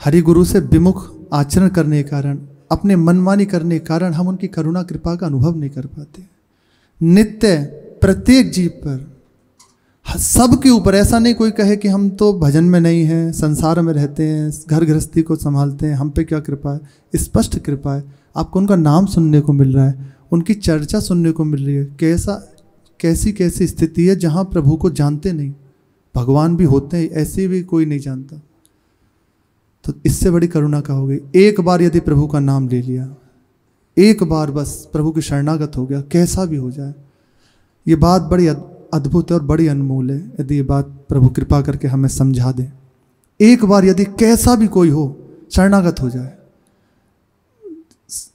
हरि गुरु से विमुख आचरण करने के कारण, अपने मनमानी करने के कारण हम उनकी करुणा कृपा का अनुभव नहीं कर पाते। नित्य प्रत्येक जीव पर, सबके ऊपर, ऐसा नहीं कोई कहे कि हम तो भजन में नहीं हैं, संसार में रहते हैं, घर गृहस्थी को संभालते हैं, हम पे क्या कृपा है। स्पष्ट कृपा है। आपको उनका नाम सुनने को मिल रहा है, उनकी चर्चा सुनने को मिल रही है। कैसी कैसी स्थिति है जहाँ प्रभु को जानते नहीं, भगवान भी होते हैं, ऐसे भी कोई नहीं जानता। तो इससे बड़ी करुणा का हो गई। एक बार यदि प्रभु का नाम ले लिया, एक बार बस प्रभु की शरणागत हो गया, कैसा भी हो जाए। ये बात बड़ी अद्भुत है और बड़ी अनमोल है। यदि ये बात प्रभु कृपा करके हमें समझा दे, एक बार यदि कैसा भी कोई हो शरणागत हो जाए,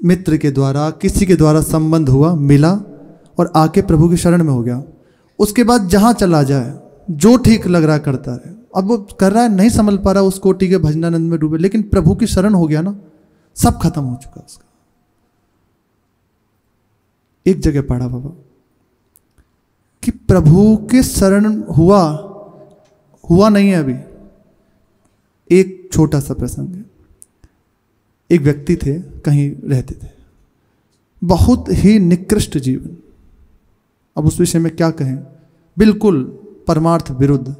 मित्र के द्वारा, किसी के द्वारा संबंध हुआ, मिला और आके प्रभु की शरण में हो गया, उसके बाद जहाँ चला जाए, जो ठीक लग रहा करता है। अब वो कर रहा है, नहीं संभल पा रहा, उस कोटि के भजनानंद में डूबे, लेकिन प्रभु की शरण हो गया ना, सब खत्म हो चुका उसका। एक जगह पढ़ा बाबा कि प्रभु के शरण हुआ नहीं है अभी। एक छोटा सा प्रसंग है। एक व्यक्ति थे, कहीं रहते थे, बहुत ही निकृष्ट जीवन। अब उस विषय में क्या कहें, बिल्कुल परमार्थ विरुद्ध,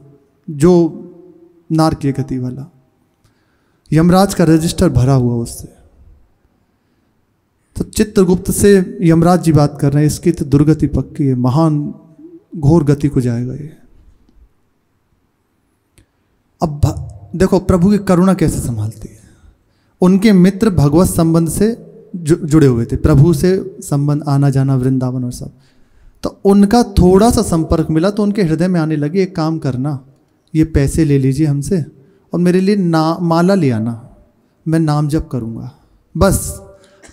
जो नारकीय गति वाला। यमराज का रजिस्टर भरा हुआ उससे। तो चित्रगुप्त से यमराज जी बात कर रहे हैं, इसकी तो दुर्गति पक्की है, महान घोर गति को जाएगा ये। अब देखो प्रभु की करुणा कैसे संभालती है। उनके मित्र भगवत संबंध से जुड़े हुए थे, प्रभु से संबंध, आना जाना, वृंदावन और सब। तो उनका थोड़ा सा संपर्क मिला तो उनके हृदय में आने लगे, एक काम करना, ये पैसे ले लीजिए हमसे और मेरे लिए माला ले आना, मैं नाम जप करूँगा। बस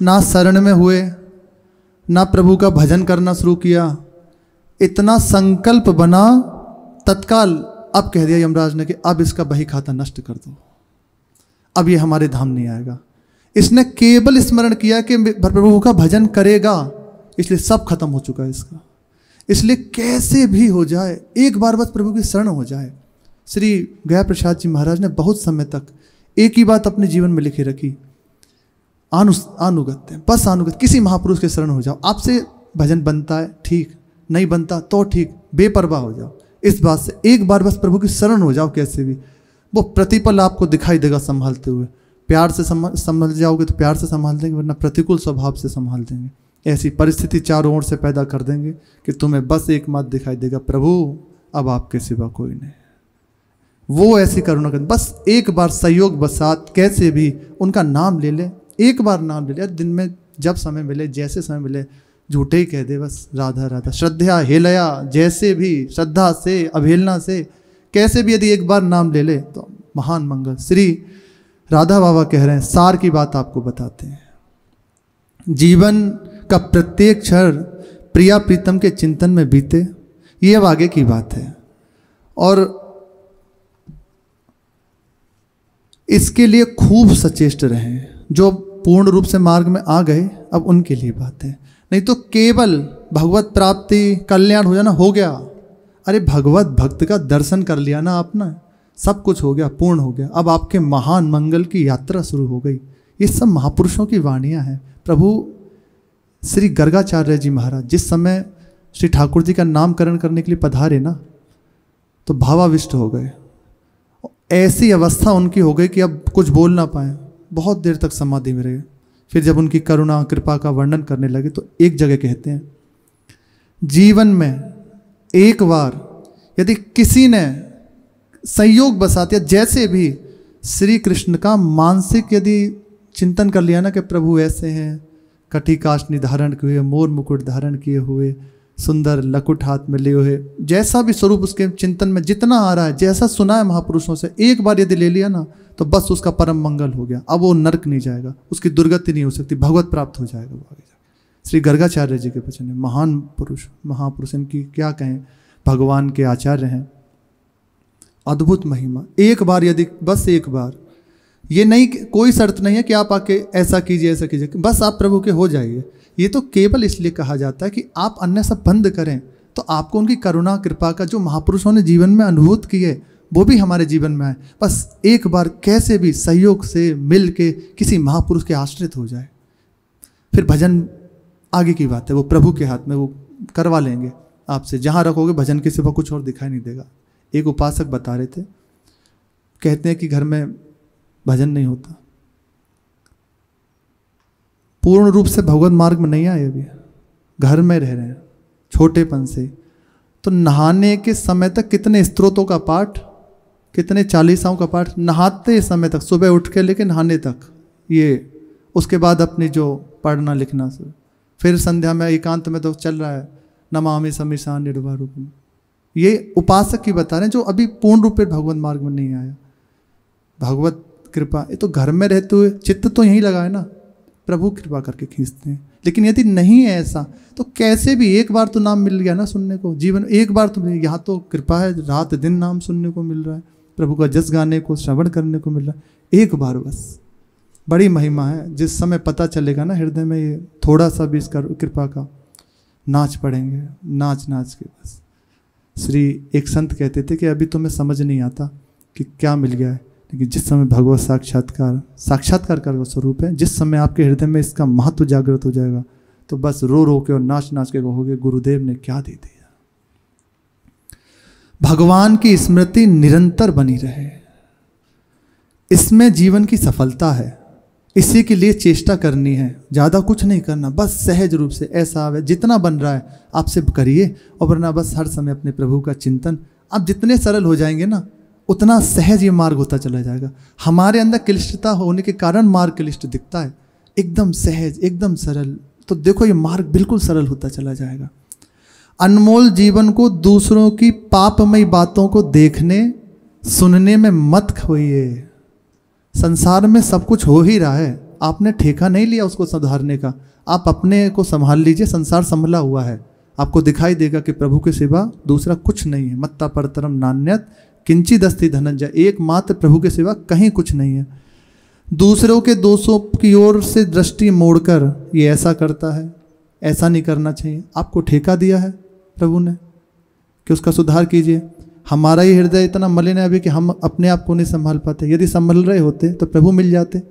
ना शरण में हुए, ना प्रभु का भजन करना शुरू किया, इतना संकल्प बना, तत्काल अब कह दिया यमराज ने कि अब इसका बही खाता नष्ट कर दो, अब ये हमारे धाम नहीं आएगा। इसने केवल स्मरण किया कि प्रभु का भजन करेगा, इसलिए सब खत्म हो चुका है इसका। इसलिए कैसे भी हो जाए, एक बार बस प्रभु की शरण हो जाए। श्री गया प्रसाद जी महाराज ने बहुत समय तक एक ही बात अपने जीवन में लिखे रखी, अनुगत्य, बस अनुगत्य, किसी महापुरुष के शरण हो जाओ। आपसे भजन बनता है ठीक, नहीं बनता तो ठीक, बेपरवाह हो जाओ इस बात से। एक बार बस प्रभु की शरण हो जाओ, कैसे भी वो प्रतिपल आपको दिखाई देगा संभालते हुए। प्यार से संभल जाओगे तो प्यार से संभाल देंगे, वरना प्रतिकूल स्वभाव से संभाल देंगे। ऐसी परिस्थिति चारों ओर से पैदा कर देंगे कि तुम्हें बस एक मत दिखाई देगा, प्रभु अब आपके सिवा कोई नहीं। वो ऐसी करुणा कर, बस एक बार सहयोग बसात कैसे भी उनका नाम ले ले, एक बार नाम ले ले, दिन में जब समय मिले, जैसे समय मिले, झूठे ही कह दे बस राधा राधा, श्रद्धा हेलया, जैसे भी श्रद्धा से, अवहेलना से, कैसे भी यदि एक बार नाम ले ले तो महान मंगल। श्री राधा बाबा कह रहे हैं, सार की बात आपको बताते हैं। जीवन का प्रत्येक क्षण प्रिया प्रीतम के चिंतन में बीते, ये अब आगे की बात है। और इसके लिए खूब सचेष्ट रहें। जो पूर्ण रूप से मार्ग में आ गए, अब उनके लिए बात है। नहीं तो केवल भगवत प्राप्ति, कल्याण हो जाना, हो गया। अरे भगवत भक्त का दर्शन कर लिया ना आपने, सब कुछ हो गया, पूर्ण हो गया। अब आपके महान मंगल की यात्रा शुरू हो गई। ये सब महापुरुषों की वाणियाँ हैं। प्रभु श्री गर्गाचार्य जी महाराज जिस समय श्री ठाकुर जी का नामकरण करने के लिए पधारे ना, तो भावाविष्ट हो गए। ऐसी अवस्था उनकी हो गई कि अब कुछ बोल ना पाए, बहुत देर तक समाधि में रहे। फिर जब उनकी करुणा कृपा का वर्णन करने लगे तो एक जगह कहते हैं, जीवन में एक बार यदि किसी ने संयोग बसात या जैसे भी श्री कृष्ण का मानसिक यदि चिंतन कर लिया ना कि प्रभु ऐसे हैं, कटिकाष्ठ निधारण किए हुए, मोर मुकुट धारण किए हुए, सुंदर लकुट हाथ में लिए हुए, जैसा भी स्वरूप उसके चिंतन में जितना आ रहा है, जैसा सुना है महापुरुषों से, एक बार यदि ले लिया ना तो बस उसका परम मंगल हो गया। अब वो नरक नहीं जाएगा, उसकी दुर्गति नहीं हो सकती, भगवत प्राप्त हो जाएगा वो आगे जाकर। श्री गर्गाचार्य जी के वचन है, महान पुरुष, महापुरुष, इनकी क्या कहें, भगवान के आचार्य हैं। अद्भुत महिमा। एक बार यदि, बस एक बार, ये नहीं, कोई शर्त नहीं है कि आप आके ऐसा कीजिए ऐसा कीजिए, बस आप प्रभु के हो जाइए। ये तो केवल इसलिए कहा जाता है कि आप अन्य सब बंद करें तो आपको उनकी करुणा कृपा का जो महापुरुषों ने जीवन में अनुभूत की है वो भी हमारे जीवन में आए। बस एक बार कैसे भी सहयोग से मिल के किसी महापुरुष के आश्रित हो जाए, फिर भजन आगे की बात है, वो प्रभु के हाथ में, वो करवा लेंगे आपसे। जहाँ रखोगे भजन के सिवा कुछ और दिखाई नहीं देगा। एक उपासक बता रहे थे, कहते हैं कि घर में भजन नहीं होता, पूर्ण रूप से भगवत मार्ग में नहीं आए, अभी घर में रह रहे हैं छोटेपन से। तो नहाने के समय तक कितने स्तोत्रों का पाठ, कितने चालीसाओं का पाठ, नहाते समय तक, सुबह उठ के लेके नहाने तक, ये उसके बाद अपनी जो पढ़ना लिखना से, फिर संध्या में एकांत में तो चल रहा है नमामि समीशान निर्भा रूप में। ये उपासक की बता रहे हैं जो अभी पूर्ण रूप से भगवत मार्ग में नहीं आया। भगवत कृपा, ये तो घर में रहते हुए चित्त तो यहीं लगा है ना, प्रभु कृपा करके खींचते हैं। लेकिन यदि नहीं है ऐसा तो कैसे भी एक बार तो नाम मिल गया ना सुनने को, जीवन एक बार तो, यहाँ तो कृपा है, रात दिन नाम सुनने को मिल रहा है, प्रभु का जस गाने को, श्रवण करने को मिल रहा है, एक बार बस। बड़ी महिमा है। जिस समय पता चलेगा ना हृदय में ये थोड़ा सा भी इसका कृपा का, नाच पड़ेंगे, नाच नाच के बस। श्री एक संत कहते थे कि अभी तुम्हें समझ नहीं आता कि क्या मिल गया है, लेकिन जिस समय भगवत साक्षात्कार का स्वरूप है, जिस समय आपके हृदय में इसका महत्व जागृत हो जाएगा, तो बस रो रो के और नाच नाच के कहोगे गुरुदेव ने क्या दे दिया। भगवान की स्मृति निरंतर बनी रहे, इसमें जीवन की सफलता है। इसी के लिए चेष्टा करनी है, ज़्यादा कुछ नहीं करना, बस सहज रूप से ऐसा आवे, जितना बन रहा है आपसे करिए, और वरना बस हर समय अपने प्रभु का चिंतन। आप जितने सरल हो जाएंगे ना, उतना सहज ये मार्ग होता चला जाएगा। हमारे अंदर क्लिष्टता होने के कारण मार्ग क्लिष्ट दिखता है, एकदम सहज, एकदम सरल, तो देखो ये मार्ग बिल्कुल सरल होता चला जाएगा। अनमोल जीवन को दूसरों की पापमयी बातों को देखने सुनने में मत खोइए। संसार में सब कुछ हो ही रहा है, आपने ठेका नहीं लिया उसको सुधारने का, आप अपने को संभाल लीजिए। संसार संभला हुआ है, आपको दिखाई देगा कि प्रभु के सिवा दूसरा कुछ नहीं है। मत्ता परतरम नान्यत किंचित अस्ति धनंजय, एकमात्र प्रभु के सिवा कहीं कुछ नहीं है। दूसरों के दोषों की ओर से दृष्टि मोड़कर ये ऐसा करता है, ऐसा नहीं करना चाहिए। आपको ठेका दिया है प्रभु ने कि उसका सुधार कीजिए। हमारा ही हृदय इतना मलिन है अभी कि हम अपने आप को नहीं संभाल पाते। यदि संभल रहे होते तो प्रभु मिल जाते,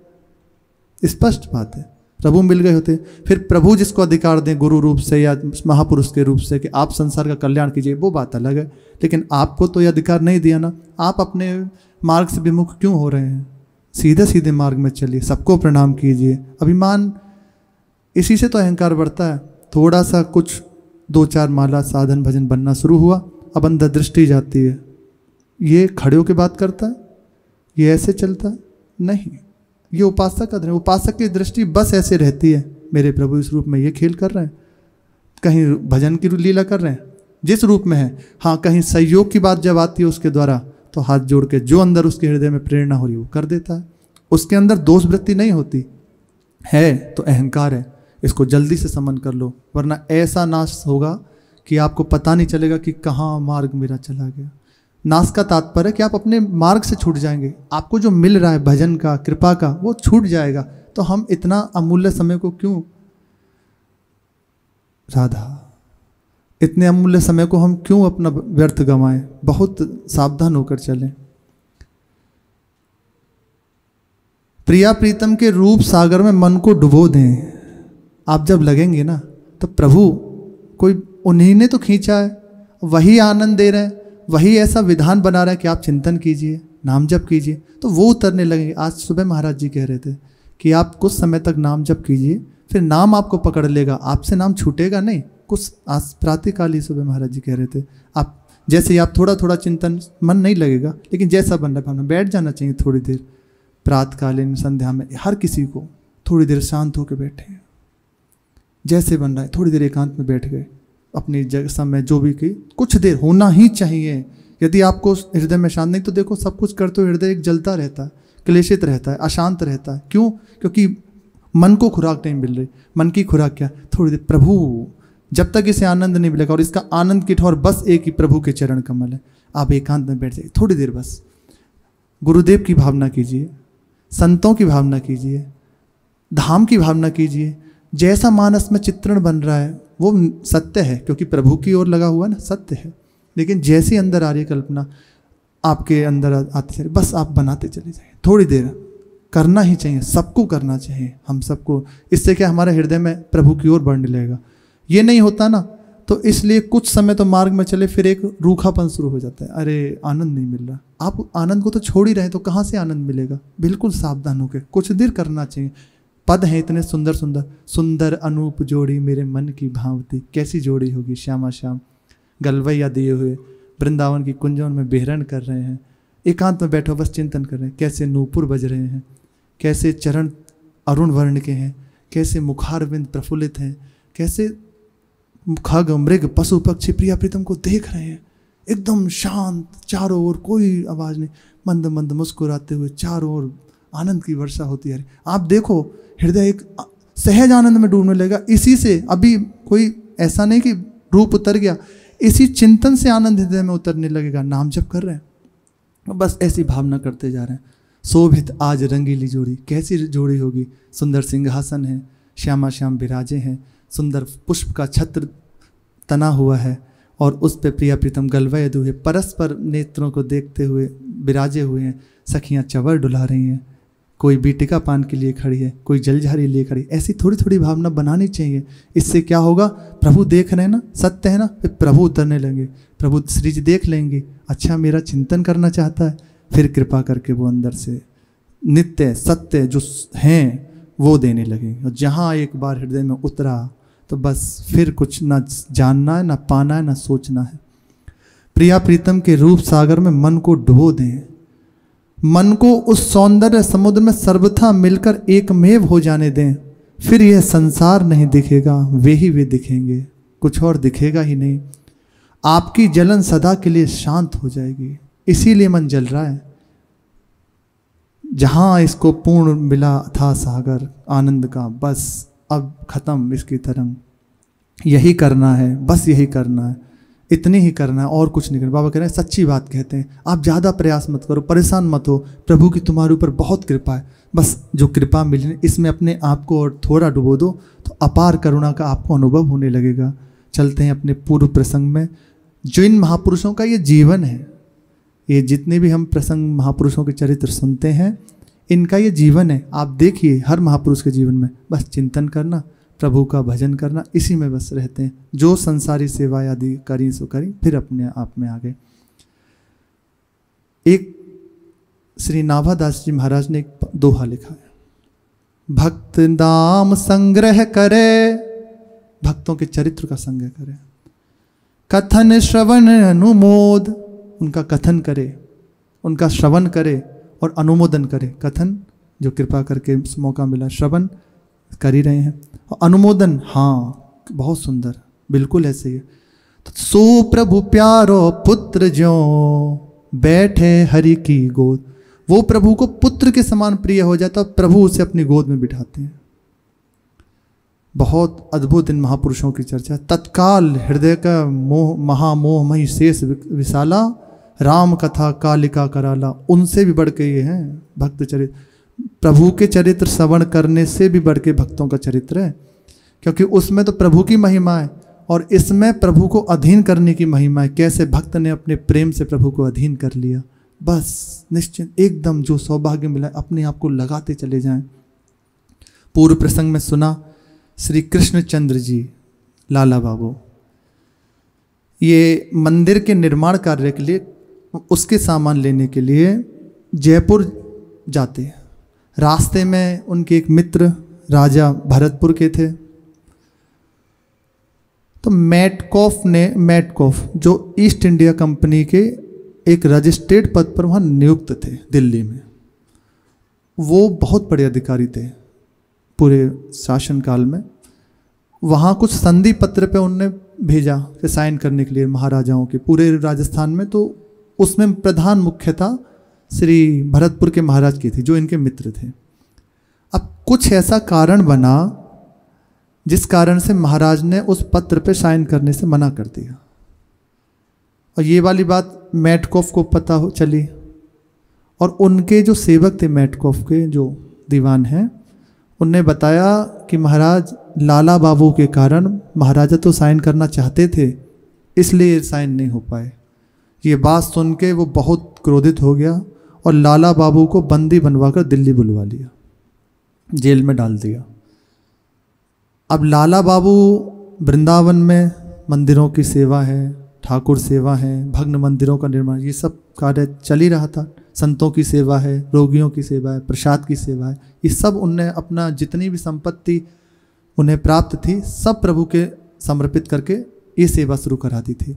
स्पष्ट बात है, प्रभु मिल गए होते। फिर प्रभु जिसको अधिकार दें गुरु रूप से या महापुरुष के रूप से कि आप संसार का कल्याण कीजिए, वो बात अलग है। लेकिन आपको तो ये अधिकार नहीं दिया ना, आप अपने मार्ग से विमुख क्यों हो रहे हैं? सीधे सीधे मार्ग में चलिए, सबको प्रणाम कीजिए। अभिमान, इसी से तो अहंकार बढ़ता है। थोड़ा सा कुछ 2-4 माला साधन भजन बनना शुरू हुआ, अब अंदर दृष्टि जाती है, ये खड़े होकर बात करता है, ये ऐसे चलता है, नहीं, ये उपासक का धर्म। उपासक की दृष्टि बस ऐसे रहती है, मेरे प्रभु इस रूप में ये खेल कर रहे हैं, कहीं भजन की लीला कर रहे हैं, जिस रूप में है। हाँ, कहीं सहयोग की बात जब आती है उसके द्वारा, तो हाथ जोड़ के जो अंदर उसके हृदय में प्रेरणा हो रही वो कर देता है। उसके अंदर दोष वृत्ति नहीं होती है, तो अहंकार है, इसको जल्दी से समन कर लो, वरना ऐसा नाश होगा कि आपको पता नहीं चलेगा कि कहाँ मार्ग मेरा चला गया। नाश का तात्पर्य है कि आप अपने मार्ग से छूट जाएंगे, आपको जो मिल रहा है भजन का, कृपा का, वो छूट जाएगा। तो हम इतना अमूल्य समय को क्यों, राधा, इतने अमूल्य समय को हम क्यों अपना व्यर्थ गंवाएं? बहुत सावधान होकर चलें। प्रिया प्रीतम के रूप सागर में मन को डुबो दें। आप जब लगेंगे ना, तो प्रभु कोई उन्हीं ने तो खींचा है, वही आनंद दे रहे हैं, वही ऐसा विधान बना रहा है कि आप चिंतन कीजिए, नाम जप कीजिए, तो वो उतरने लगेंगे। आज सुबह महाराज जी कह रहे थे कि आप कुछ समय तक नाम जप कीजिए, फिर नाम आपको पकड़ लेगा, आपसे नाम छूटेगा नहीं। कुछ आज प्रातःकाल ही सुबह महाराज जी कह रहे थे, आप जैसे आप थोड़ा थोड़ा चिंतन, मन नहीं लगेगा, लेकिन जैसा बन रहा है बैठ जाना चाहिए थोड़ी देर। प्रातःकालीन संध्या में हर किसी को थोड़ी देर शांत होकर बैठे, जैसे बन रहा है थोड़ी देर एकांत में बैठ गए, अपनी जगह समय जो भी की कुछ देर होना ही चाहिए। यदि आपको हृदय में शांत नहीं, तो देखो सब कुछ करते हुए हृदय एक जलता रहता है, क्लेशित रहता है, अशांत रहता है। क्यों? क्योंकि मन को खुराक नहीं मिल रही। मन की खुराक क्या? थोड़ी देर प्रभु, जब तक इसे आनंद नहीं मिलेगा, और इसका आनंद की ठोर बस एक ही प्रभु के चरण कमल है। आप एकांत में बैठ जाइए थोड़ी देर, बस गुरुदेव की भावना कीजिए, संतों की भावना कीजिए, धाम की भावना कीजिए। जैसा मानस में चित्रण बन रहा है वो सत्य है, क्योंकि प्रभु की ओर लगा हुआ ना, सत्य है। लेकिन जैसी अंदर आ रही कल्पना, आपके अंदर आते चले, बस आप बनाते चले जाइए। थोड़ी देर करना ही चाहिए, सबको करना चाहिए, हम सबको। इससे क्या हमारे हृदय में प्रभु की ओर बढ़ने लगेगा। ये नहीं होता ना, तो इसलिए कुछ समय तो मार्ग में चले, फिर एक रूखापन शुरू हो जाता है, अरे आनंद नहीं मिल रहा। आप आनंद को तो छोड़ ही रहे, तो कहाँ से आनंद मिलेगा। बिल्कुल सावधान होकर कुछ देर करना चाहिए। पद हैं इतने सुंदर सुंदर, सुंदर अनूप जोड़ी मेरे मन की भावती, कैसी जोड़ी होगी। श्यामा श्याम गलवैया दिए हुए वृंदावन की कुंजों में बेहरण कर रहे हैं, एकांत में बैठो बस चिंतन कर रहे हैं। कैसे नूपुर बज रहे हैं, कैसे चरण अरुण वर्ण के हैं, कैसे मुखारविंद प्रफुल्लित हैं, कैसे खग मृग पशु पक्षी प्रिया प्रीतम को देख रहे हैं, एकदम शांत, चारों ओर कोई आवाज़ नहीं, मंद मंद मुस्कुराते हुए चारों ओर आनंद की वर्षा होती है। आप देखो हृदय एक सहज आनंद में डूबने लगेगा। इसी से अभी कोई ऐसा नहीं कि रूप उतर गया, इसी चिंतन से आनंद हृदय में उतरने लगेगा। नाम जप कर रहे हैं, बस ऐसी भावना करते जा रहे हैं। शोभित आज रंगीली जोड़ी, कैसी जोड़ी होगी। सुंदर सिंहासन है, श्यामा श्याम विराजे हैं, सुंदर पुष्प का छत्र तना हुआ है और उस पे प्रिया प्रीतम गलवय दुहे परस्पर नेत्रों को देखते हुए विराजे हुए हैं। सखियां चवर डुला रही हैं, कोई बीटिका पान के लिए खड़ी है, कोई जलझारी लिए खड़ी। ऐसी थोड़ी थोड़ी भावना बनानी चाहिए। इससे क्या होगा, प्रभु देख रहे हैं ना, सत्य है ना, फिर प्रभु उतरने लेंगे। प्रभु श्री जी देख लेंगे, अच्छा मेरा चिंतन करना चाहता है, फिर कृपा करके वो अंदर से नित्य सत्य जो हैं वो देने लगेंगे। और जहाँ एक बार हृदय में उतरा तो बस फिर कुछ ना जानना है, ना पाना है, ना सोचना है। प्रिया प्रीतम के रूप सागर में मन को डुबो दें, मन को उस सौंदर्य समुद्र में सर्वथा मिलकर एकमेव हो जाने दें। फिर यह संसार नहीं दिखेगा, वे ही वे दिखेंगे, कुछ और दिखेगा ही नहीं। आपकी जलन सदा के लिए शांत हो जाएगी। इसीलिए मन जल रहा है। जहां इसको पूर्ण मिला था सागर आनंद का, बस अब खत्म इसकी तरंग। यही करना है, बस यही करना है, इतनी ही करना है, और कुछ नहीं करना। बाबा कह रहे हैं, सच्ची बात कहते हैं, आप ज़्यादा प्रयास मत करो, परेशान मत हो। प्रभु की तुम्हारे ऊपर बहुत कृपा है, बस जो कृपा मिली इसमें अपने आप को और थोड़ा डुबो दो, तो अपार करुणा का आपको अनुभव होने लगेगा। चलते हैं अपने पूर्व प्रसंग में। जो इन महापुरुषों का ये जीवन है, ये जितने भी हम प्रसंग महापुरुषों के चरित्र सुनते हैं, इनका ये जीवन है। आप देखिए हर महापुरुष के जीवन में बस चिंतन करना, प्रभु का भजन करना, इसी में बस रहते हैं। जो संसारी सेवा आदि करी सो करी, फिर अपने आप में आ गए। एक श्री नाभादास जी महाराज ने एक दोहा लिखा है, भक्त नाम संग्रह करे, भक्तों के चरित्र का संग्रह करे, कथन श्रवण अनुमोद, उनका कथन करे, उनका श्रवण करे और अनुमोदन करे। कथन जो कृपा करके मौका मिला, श्रवण कर ही रहे हैं, और अनुमोदन हाँ बहुत सुंदर, बिल्कुल ऐसे ही है। तो सो प्रभु प्यारो पुत्र जो बैठे हरि की गोद, वो प्रभु को पुत्र के समान प्रिय हो जाता, प्रभु उसे अपनी गोद में बिठाते हैं। बहुत अद्भुत इन महापुरुषों की चर्चा। तत्काल हृदय का मोह महामोहमयी शेष विशाला, राम कथा कालिका कराला, उनसे भी बढ़ के ये हैं भक्त चरित्र। प्रभु के चरित्र श्रवण करने से भी बढ़ के भक्तों का चरित्र है, क्योंकि उसमें तो प्रभु की महिमा है और इसमें प्रभु को अधीन करने की महिमा है। कैसे भक्त ने अपने प्रेम से प्रभु को अधीन कर लिया, बस निश्चित एकदम जो सौभाग्य मिला अपने आप को लगाते चले जाएं। पूर्व प्रसंग में सुना श्री कृष्णचंद्र जी लाला बाबू, ये मंदिर के निर्माण कार्य के लिए, उसके सामान लेने के लिए जयपुर जाते हैं। रास्ते में उनके एक मित्र राजा भरतपुर के थे, तो मैटकॉफ जो ईस्ट इंडिया कंपनी के एक रजिस्ट्रेड पद पर वहाँ नियुक्त थे दिल्ली में। वो बहुत बड़े अधिकारी थे पूरे शासनकाल में। वहाँ कुछ संधि पत्र पे उनने भेजा कि साइन करने के लिए महाराजाओं के पूरे राजस्थान में, तो उसमें प्रधान मुख्यता श्री भरतपुर के महाराज की थी जो इनके मित्र थे। अब कुछ ऐसा कारण बना जिस कारण से महाराज ने उस पत्र पे साइन करने से मना कर दिया, और ये वाली बात मैटकॉफ को पता हो चली, और उनके जो सेवक थे मैटकॉफ के जो दीवान हैं, उनने बताया कि महाराज लाला बाबू के कारण महाराजा तो साइन करना चाहते थे, इसलिए साइन नहीं हो पाए। ये बात सुन के वो बहुत क्रोधित हो गया और लाला बाबू को बंदी बनवाकर दिल्ली बुलवा लिया, जेल में डाल दिया। अब लाला बाबू वृंदावन में मंदिरों की सेवा है, ठाकुर सेवा है, भग्न मंदिरों का निर्माण, ये सब कार्य चल ही रहा था। संतों की सेवा है, रोगियों की सेवा है, प्रसाद की सेवा है, ये सब उनने अपना जितनी भी संपत्ति उन्हें प्राप्त थी सब प्रभु के समर्पित करके ये सेवा शुरू करा दी थी।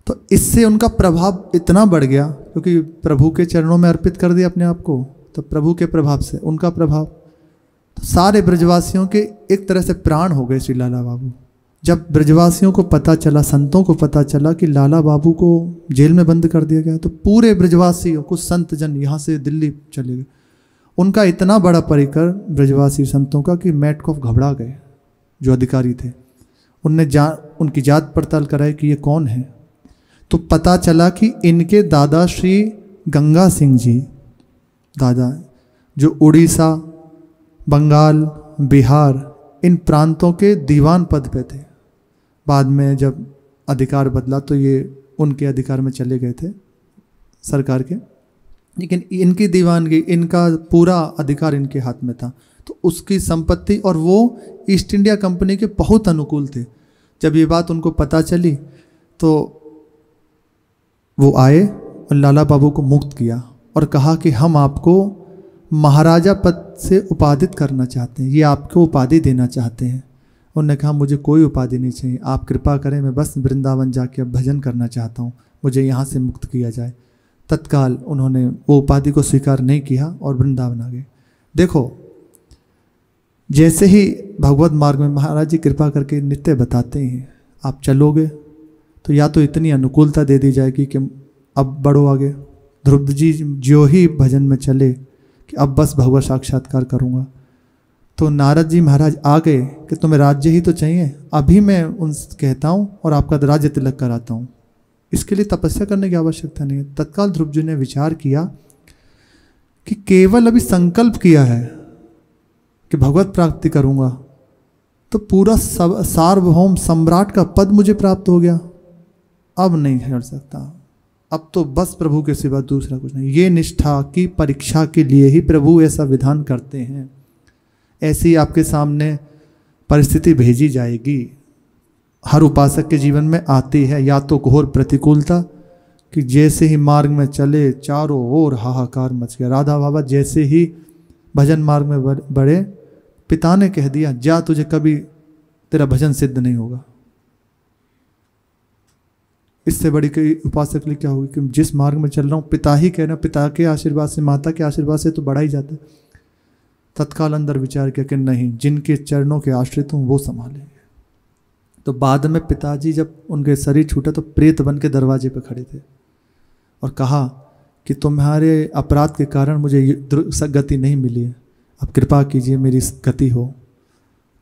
तो इससे उनका प्रभाव इतना बढ़ गया, क्योंकि प्रभु के चरणों में अर्पित कर दिया अपने आप को, तो प्रभु के प्रभाव से उनका प्रभाव, तो सारे ब्रजवासियों के एक तरह से प्राण हो गए श्री लाला बाबू। जब ब्रजवासियों को पता चला, संतों को पता चला कि लाला बाबू को जेल में बंद कर दिया गया, तो पूरे ब्रजवासियों, कुछ संत जन यहाँ से दिल्ली चले गए। उनका इतना बड़ा परिकर ब्रजवासी संतों का कि मेटकॉफ घबरा गए, जो अधिकारी थे। उनने उनकी जात पड़ताल कराई कि ये कौन है, तो पता चला कि इनके दादा श्री गंगा सिंह जी, दादा, जो उड़ीसा, बंगाल, बिहार, इन प्रांतों के दीवान पद पे थे। बाद में जब अधिकार बदला तो ये उनके अधिकार में चले गए थे सरकार के, लेकिन इनकी दीवानगी, इनका पूरा अधिकार इनके हाथ में था। तो उसकी संपत्ति, और वो ईस्ट इंडिया कंपनी के बहुत अनुकूल थे। जब ये बात उनको पता चली तो वो आए और लाला बाबू को मुक्त किया और कहा कि हम आपको महाराजा पद से उपाधित करना चाहते हैं, ये आपको उपाधि देना चाहते हैं। उन्होंने कहा मुझे कोई उपाधि नहीं चाहिए, आप कृपा करें, मैं बस वृंदावन जाके अब भजन करना चाहता हूँ, मुझे यहाँ से मुक्त किया जाए। तत्काल उन्होंने वो उपाधि को स्वीकार नहीं किया और वृंदावन आ गए। देखो, जैसे ही भगवत मार्ग में महाराज जी कृपा करके नित्य बताते हैं, आप चलोगे तो या तो इतनी अनुकूलता दे दी जाएगी कि अब बढ़ो आगे। ध्रुव जी जो ही भजन में चले कि अब बस भगवत साक्षात्कार करूँगा, तो नारद जी महाराज आ गए कि तुम्हें राज्य ही तो चाहिए, अभी मैं उनसे कहता हूँ और आपका राज्य तिलक कराता हूँ, इसके लिए तपस्या करने की आवश्यकता नहीं है। तत्काल ध्रुव जी ने विचार किया कि केवल अभी संकल्प किया है कि भगवत प्राप्ति करूँगा, तो पूरा सार्वभौम सम्राट का पद मुझे प्राप्त हो गया, अब नहीं कर सकता, अब तो बस प्रभु के सिवा दूसरा कुछ नहीं। ये निष्ठा की परीक्षा के लिए ही प्रभु ऐसा विधान करते हैं। ऐसी आपके सामने परिस्थिति भेजी जाएगी, हर उपासक के जीवन में आती है, या तो घोर प्रतिकूलता कि जैसे ही मार्ग में चले चारों ओर हाहाकार मच गया। राधा बाबा जैसे ही भजन मार्ग में बढ़े, पिता ने कह दिया जा, तुझे कभी तेरा भजन सिद्ध नहीं होगा। इससे बड़ी कोई उपासक के लिए क्या होगी कि जिस मार्ग में चल रहा हूँ, पिता ही कह रहे हैं, पिता के आशीर्वाद से, माता के आशीर्वाद से तो बढ़ा ही जाता है। तत्काल अंदर विचार किया कि नहीं, जिनके चरणों के आश्रित हूँ वो संभालेंगे। तो बाद में पिताजी जब उनके शरीर छूटा तो प्रेत बन के दरवाजे पर खड़े थे और कहा कि तुम्हारे अपराध के कारण मुझे गति नहीं मिली है, अब कृपा कीजिए मेरी गति हो।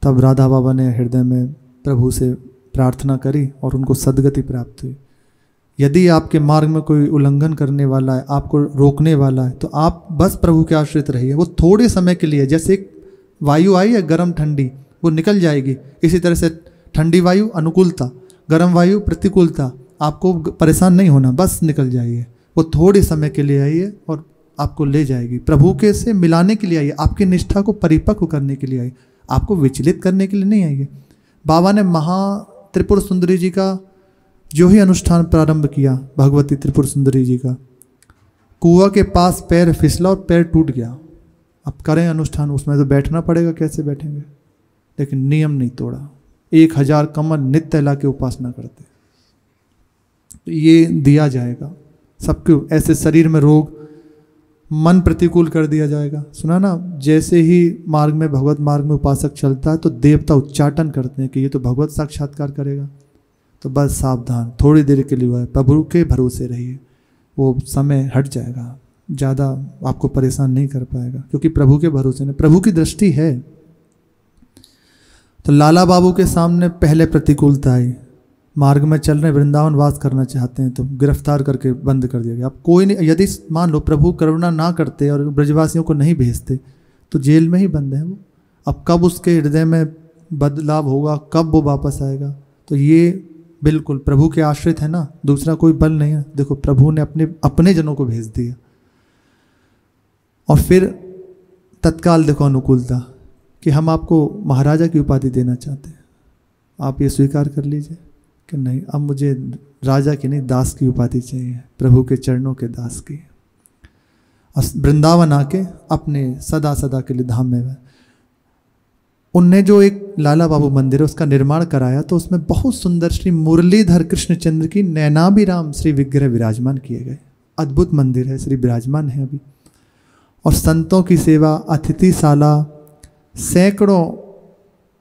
तब राधा बाबा ने हृदय में प्रभु से प्रार्थना करी और उनको सदगति प्राप्त हुई। यदि आपके मार्ग में कोई उल्लंघन करने वाला है, आपको रोकने वाला है, तो आप बस प्रभु के आश्रित रहिए। वो थोड़े समय के लिए, जैसे एक वायु आई है गर्म ठंडी, वो निकल जाएगी, इसी तरह से ठंडी वायु अनुकूलता, गर्म वायु प्रतिकूलता, आपको परेशान नहीं होना, बस निकल जाइए। वो थोड़े समय के लिए आई है और आपको ले जाएगी, प्रभु के से मिलाने के लिए आई है, आपकी निष्ठा को परिपक्व करने के लिए आई, आपको विचलित करने के लिए नहीं आई है। बाबा ने महा त्रिपुर सुंदरी जी का जो ही अनुष्ठान प्रारंभ किया, भगवती त्रिपुर सुंदरी जी का, कुआं के पास पैर फिसला और पैर टूट गया। अब करें अनुष्ठान, उसमें तो बैठना पड़ेगा, कैसे बैठेंगे, लेकिन नियम नहीं तोड़ा। 1000 कमल नित्य ला के उपासना करते। तो ये दिया जाएगा सबको, ऐसे शरीर में रोग, मन प्रतिकूल कर दिया जाएगा। सुना ना, जैसे ही मार्ग में, भगवत मार्ग में उपासक चलता है तो देवता उच्चाटन करते हैं कि ये तो भगवत साक्षात्कार करेगा। तो बस सावधान, थोड़ी देर के लिए हुआ है, प्रभु के भरोसे रहिए, वो समय हट जाएगा, ज़्यादा आपको परेशान नहीं कर पाएगा, क्योंकि प्रभु के भरोसे में, प्रभु की दृष्टि है। तो लाला बाबू के सामने पहले प्रतिकूलता आई, मार्ग में चल रहे, वृंदावन वास करना चाहते हैं, तो गिरफ्तार करके बंद कर दिया गया। अब कोई नहीं, यदि मान लो प्रभु करुणा ना करते और ब्रजवासियों को नहीं भेजते तो जेल में ही बंद है वो। अब कब उसके हृदय में बदलाव होगा, कब वो वापस आएगा, तो ये बिल्कुल प्रभु के आश्रित है ना, दूसरा कोई बल नहीं है। देखो प्रभु ने अपने जनों को भेज दिया, और फिर तत्काल देखो अनुकूलता कि हम आपको महाराजा की उपाधि देना चाहते हैं, आप ये स्वीकार कर लीजिए कि नहीं, अब मुझे राजा की नहीं, दास की उपाधि चाहिए, प्रभु के चरणों के दास की। और वृंदावन आके अपने सदा सदा के लिए धाम में उनने जो एक लाला बाबू मंदिर है उसका निर्माण कराया, तो उसमें बहुत सुंदर श्री मुरलीधर कृष्णचंद्र की नैनाभिराम श्री विग्रह विराजमान किए गए। अद्भुत मंदिर है, श्री विराजमान है अभी। और संतों की सेवा, अतिथिशाला, सैकड़ों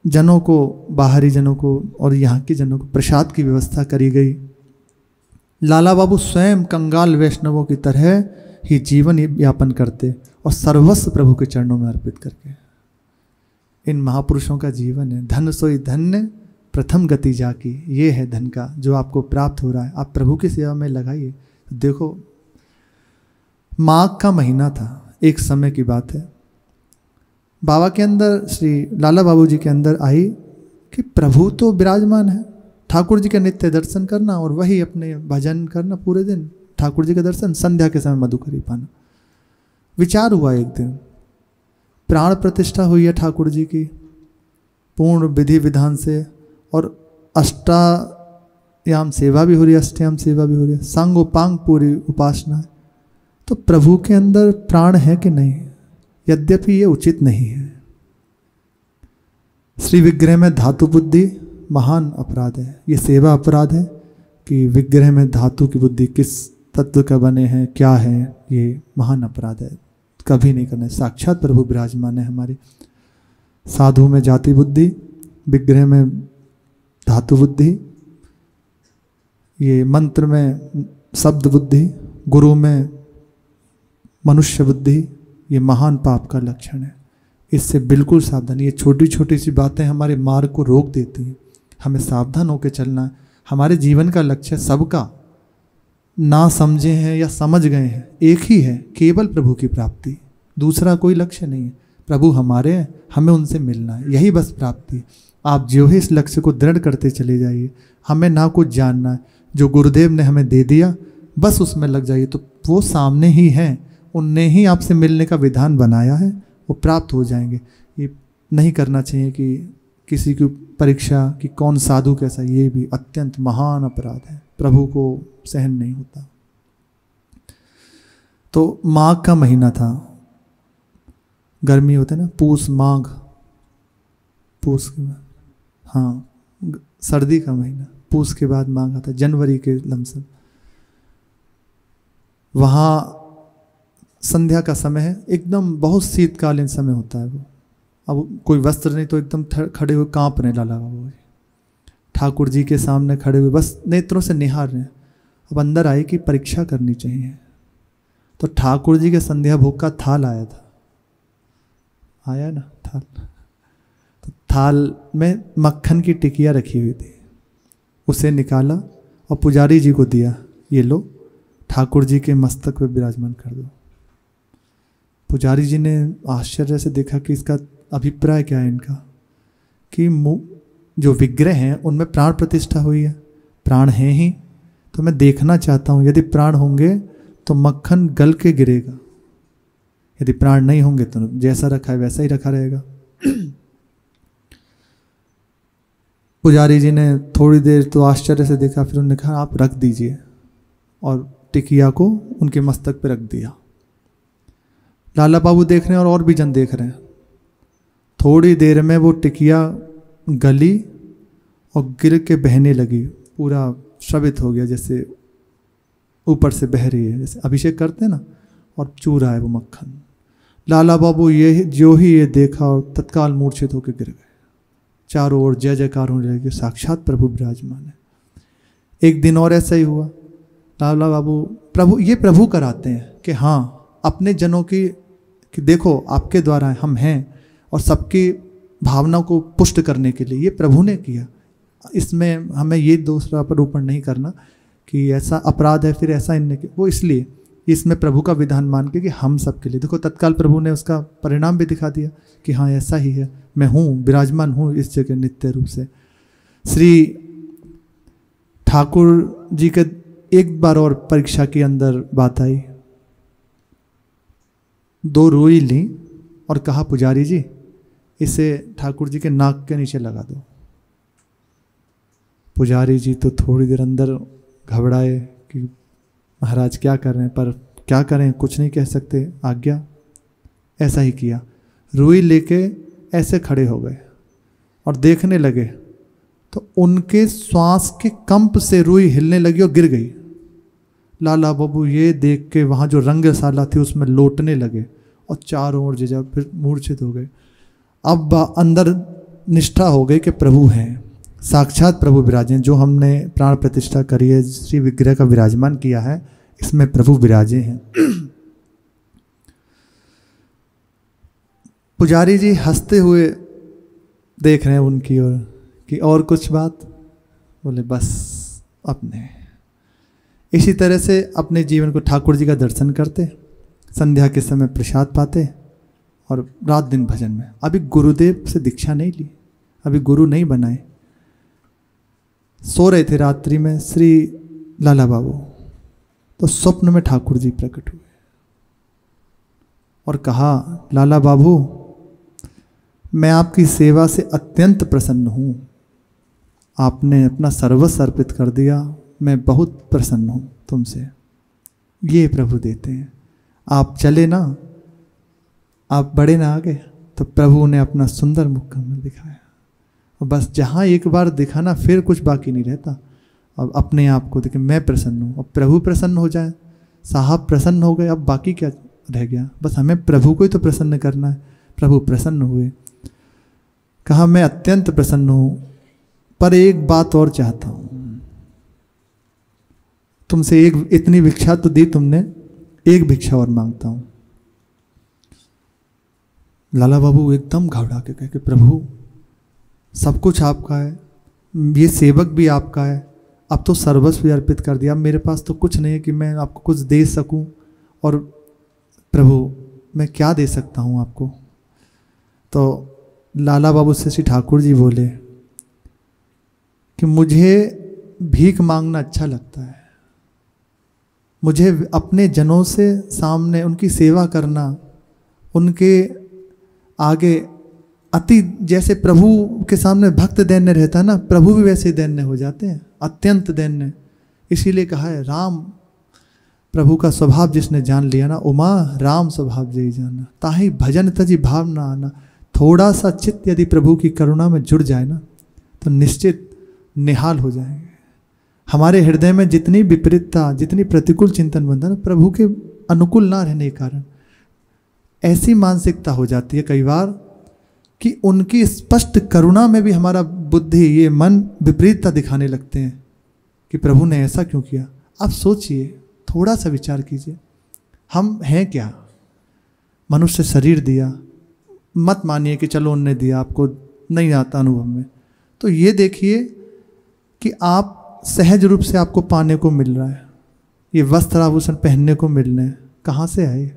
जनों को, बाहरी जनों को और यहाँ के जनों को प्रसाद की व्यवस्था करी गई। लाला बाबू स्वयं कंगाल वैष्णवों की तरह ही जीवन यापन करते और सर्वस्व प्रभु के चरणों में अर्पित करके। इन महापुरुषों का जीवन है। धन सोई धन्य प्रथम गति जाकी, ये है धन का जो आपको प्राप्त हो रहा है, आप प्रभु की सेवा में लगाइए। देखो माघ का महीना था, एक समय की बात है, बाबा के अंदर, श्री लाला बाबू जी के अंदर आई कि प्रभु तो विराजमान है, ठाकुर जी के नित्य दर्शन करना और वही अपने भजन करना पूरे दिन, ठाकुर जी का दर्शन, संध्या के समय मधुकरी पाना। विचार हुआ एक दिन, प्राण प्रतिष्ठा हुई है ठाकुर जी की पूर्ण विधि विधान से, और अष्टायाम सेवा भी हो रही है, अष्टयाम सेवा भी हो रही है, सांगोपांग पूरी उपासना है। तो प्रभु के अंदर प्राण है कि नहीं? यद्यपि ये उचित नहीं है। श्री विग्रह में धातु बुद्धि महान अपराध है। ये सेवा अपराध है कि विग्रह में धातु की बुद्धि किस तत्व का बने हैं, क्या है, ये महान अपराध है, कभी नहीं करना है। साक्षात प्रभु विराजमान है हमारे। साधु में जाति बुद्धि, विग्रह में धातु बुद्धि, ये मंत्र में शब्द बुद्धि, गुरु में मनुष्य बुद्धि, ये महान पाप का लक्षण है। इससे बिल्कुल सावधान। ये छोटी छोटी सी बातें हमारे मार्ग को रोक देती हैं। हमें सावधान होकर चलना है। हमारे जीवन का लक्ष्य सबका, ना समझे हैं या समझ गए हैं, एक ही है, केवल प्रभु की प्राप्ति। दूसरा कोई लक्ष्य नहीं है। प्रभु हमारे हैं, हमें उनसे मिलना है, यही बस प्राप्ति। आप जो ही इस लक्ष्य को दृढ़ करते चले जाइए। हमें ना कुछ जानना है, जो गुरुदेव ने हमें दे दिया बस उसमें लग जाइए, तो वो सामने ही हैं, उनने ही आपसे मिलने का विधान बनाया है, वो प्राप्त हो जाएंगे। ये नहीं करना चाहिए कि किसी की परीक्षा कि कौन साधु कैसा, ये भी अत्यंत महान अपराध है, प्रभु को सहन नहीं होता। तो माघ का महीना था, गर्मी होते ना, पूस माघ, पूस के बाद, हाँ सर्दी का महीना, पूस के बाद माघ आता, जनवरी के लमसम। वहाँ संध्या का समय है, एकदम बहुत शीतकालीन समय होता है वो। अब कोई वस्त्र नहीं तो एकदम खड़े हुए कांप रहे लाला बाबू, ठाकुर जी के सामने खड़े हुए बस नेत्रों से निहार रहे हैं। अब अंदर आए कि परीक्षा करनी चाहिए, तो ठाकुर जी के संध्या भोग का थाल आया था, आया ना थाल, तो थाल में मक्खन की टिकिया रखी हुई थी, उसे निकाला और पुजारी जी को दिया, ये लो ठाकुर जी के मस्तक पे विराजमान कर दो। पुजारी जी ने आश्चर्य से देखा कि इसका अभिप्राय क्या है इनका, कि जो विग्रह हैं उनमें प्राण प्रतिष्ठा हुई है, प्राण है ही, तो मैं देखना चाहता हूँ यदि प्राण होंगे तो मक्खन गल के गिरेगा, यदि प्राण नहीं होंगे तो जैसा रखा है वैसा ही रखा रहेगा। पुजारी जी ने थोड़ी देर तो आश्चर्य से देखा, फिर उन्होंने कहा आप रख दीजिए, और टिकिया को उनके मस्तक पे रख दिया। लाला बाबू देख रहे हैं और भी जन देख रहे हैं। थोड़ी देर में वो टिकिया गली और गिर के बहने लगी, पूरा श्रवित हो गया, जैसे ऊपर से बह रही है, जैसे अभिषेक करते हैं ना, और चू रहा है वो मक्खन। लाला बाबू ये जो ही ये देखा और तत्काल मूर्छित होकर गिर गए। चारों ओर जय जयकार होने लगे, साक्षात प्रभु विराजमान है। एक दिन और ऐसा ही हुआ। लाला बाबू प्रभु कराते हैं कि हाँ अपने जनों की, कि देखो आपके द्वारा हम हैं, और सबकी भावना को पुष्ट करने के लिए ये प्रभु ने किया। इसमें हमें ये दूसरा आरोपण नहीं करना कि ऐसा अपराध है फिर ऐसा इनने किया, वो इसलिए इसमें प्रभु का विधान मान के कि हम सबके लिए, देखो तत्काल प्रभु ने उसका परिणाम भी दिखा दिया कि हाँ ऐसा ही है, मैं हूँ, विराजमान हूँ इस जगह नित्य रूप से। श्री ठाकुर जी के एक बार और परीक्षा के अंदर बात आई। 2 रुई ली और कहा पुजारी जी इसे ठाकुर जी के नाक के नीचे लगा दो। पुजारी जी तो थोड़ी देर अंदर घबराए कि महाराज क्या कर रहे हैं, पर क्या करें, कुछ नहीं कह सकते, आज्ञा। ऐसा ही किया, रुई लेके ऐसे खड़े हो गए और देखने लगे तो उनके श्वास के कंप से रुई हिलने लगी और गिर गई। लाला बाबू ये देख के वहाँ जो रंगशाला थी उसमें लौटने लगे और चारों ओर जजा फिर मूर्छित हो गए। अब अंदर निष्ठा हो गई कि प्रभु हैं, साक्षात प्रभु विराजे। जो हमने प्राण प्रतिष्ठा करी है, श्री विग्रह का विराजमान किया है, इसमें प्रभु विराजे हैं। पुजारी जी हंसते हुए देख रहे हैं उनकी ओर कि और कुछ बात, बोले बस अपने। इसी तरह से अपने जीवन को ठाकुर जी का दर्शन करते, संध्या के समय प्रसाद पाते और रात दिन भजन में। अभी गुरुदेव से दीक्षा नहीं ली, अभी गुरु नहीं बनाए। सो रहे थे रात्रि में श्री लाला बाबू, तो स्वप्न में ठाकुर जी प्रकट हुए और कहा लाला बाबू मैं आपकी सेवा से अत्यंत प्रसन्न हूँ, आपने अपना सर्वस्व अर्पित कर दिया, मैं बहुत प्रसन्न हूँ तुमसे। ये प्रभु देते हैं, आप चले ना, आप बड़े ना आगे, तो प्रभु ने अपना सुंदर मुख कमल दिखाया। और बस जहाँ एक बार दिखाना फिर कुछ बाकी नहीं रहता। अब अपने आप को देखे मैं प्रसन्न हूँ, अब प्रभु प्रसन्न हो जाए, साहब प्रसन्न हो गए, अब बाकी क्या रह गया, बस हमें प्रभु को ही तो प्रसन्न करना है। प्रभु प्रसन्न हुए, कहा मैं अत्यंत प्रसन्न हूँ, पर एक बात और चाहता हूँ तुमसे। एक इतनी भिक्षा तो दी तुमने, एक भिक्षा और मांगता हूँ। लाला बाबू एकदम घबरा के कहे कि प्रभु सब कुछ आपका है, ये सेवक भी आपका है, अब तो सर्वस्व भी अर्पित कर दिया, मेरे पास तो कुछ नहीं है कि मैं आपको कुछ दे सकूं, और प्रभु मैं क्या दे सकता हूं आपको। तो लाला बाबू से श्री ठाकुर जी बोले कि मुझे भीख मांगना अच्छा लगता है, मुझे अपने जनों से सामने उनकी सेवा करना, उनके आगे अति, जैसे प्रभु के सामने भक्त दैन्य रहता है ना, प्रभु भी वैसे दैन्य हो जाते हैं, अत्यंत दैन्य। इसीलिए कहा है राम, प्रभु का स्वभाव जिसने जान लिया ना, उमा राम स्वभाव जय जाना, ताहि भजन तजी भाव ना आना। थोड़ा सा चित्त यदि प्रभु की करुणा में जुड़ जाए ना, तो निश्चित निहाल हो जाएंगे। हमारे हृदय में जितनी विपरीतता, जितनी प्रतिकूल चिंतन बनता है, प्रभु के अनुकूल ना रहने के कारण ऐसी मानसिकता हो जाती है कई बार कि उनकी स्पष्ट करुणा में भी हमारा बुद्धि, ये मन विपरीतता दिखाने लगते हैं कि प्रभु ने ऐसा क्यों किया। आप सोचिए, थोड़ा सा विचार कीजिए, हम हैं क्या, मनुष्य शरीर दिया, मत मानिए कि चलो उनने दिया, आपको नहीं आता अनुभव में, तो ये देखिए कि आप सहज रूप से आपको पाने को मिल रहा है, ये वस्त्र आभूषण पहनने को मिल रहे हैं, कहाँ से आए?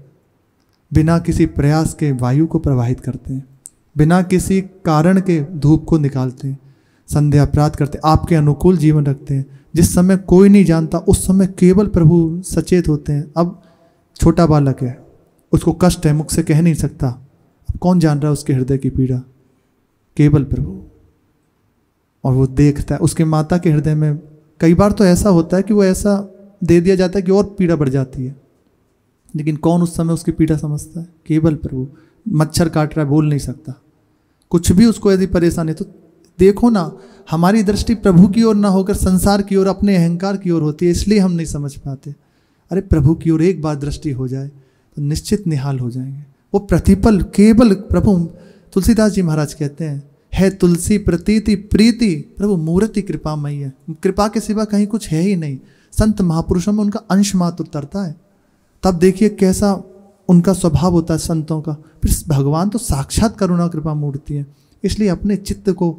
बिना किसी प्रयास के वायु को प्रवाहित करते हैं, बिना किसी कारण के धूप को निकालते हैं, संध्या प्राप्त करते हैं, आपके अनुकूल जीवन रखते हैं। जिस समय कोई नहीं जानता उस समय केवल प्रभु सचेत होते हैं। अब छोटा बालक है, उसको कष्ट है, मुख से कह नहीं सकता, अब कौन जान रहा है उसके हृदय की पीड़ा? केवल प्रभु। और वो देखता है, उसके माता के हृदय में कई बार तो ऐसा होता है कि वो ऐसा दे दिया जाता है कि और पीड़ा बढ़ जाती है, लेकिन कौन उस समय उसकी पीड़ा समझता है? केवल प्रभु। मच्छर काट रहा है, बोल नहीं सकता, कुछ भी उसको यदि परेशानी, तो देखो ना, हमारी दृष्टि प्रभु की ओर ना होकर संसार की ओर, अपने अहंकार की ओर होती है, इसलिए हम नहीं समझ पाते। अरे प्रभु की ओर एक बार दृष्टि हो जाए तो निश्चित निहाल हो जाएंगे। वो प्रतिपल केवल प्रभु, तुलसीदास जी महाराज कहते हैं, है तुलसी प्रतीति प्रीति प्रभु मूर्ति कृपामयी है। कृपा के सिवा कहीं कुछ है ही नहीं। संत महापुरुषों में उनका अंश मात्र उतरता है, तब देखिए कैसा उनका स्वभाव होता है संतों का। फिर भगवान तो साक्षात करुणा कृपा मूर्ति है। इसलिए अपने चित्त को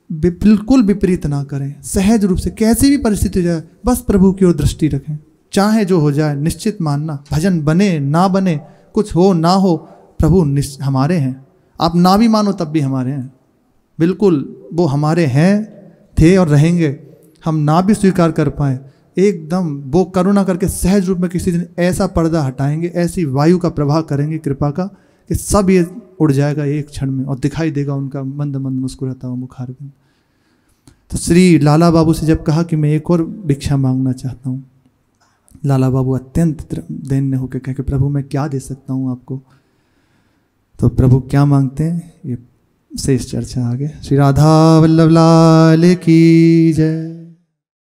बिल्कुल विपरीत ना करें, सहज रूप से कैसी भी परिस्थिति हो जाए बस प्रभु की ओर दृष्टि रखें, चाहे जो हो जाए निश्चित मानना, भजन बने ना बने, कुछ हो ना हो, प्रभु हमारे हैं। आप ना भी मानो तब भी हमारे हैं, बिल्कुल वो हमारे हैं, थे और रहेंगे। हम ना भी स्वीकार कर पाए, एकदम वो करुणा करके सहज रूप में किसी दिन ऐसा पर्दा हटाएंगे, ऐसी वायु का प्रवाह करेंगे कृपा का कि सब ये उड़ जाएगा एक क्षण में और दिखाई देगा उनका मंद मंद मुस्कुराता हुआ मुखारबिंद। तो श्री लाला बाबू से जब कहा कि मैं एक और भिक्षा मांगना चाहता हूँ, लाला बाबू अत्यंत दैन्य होकर कहे कि प्रभु मैं क्या दे सकता हूँ आपको। तो प्रभु क्या मांगते हैं ये शेष चर्चा आगे। श्री राधा वल्लभ लाल की जय।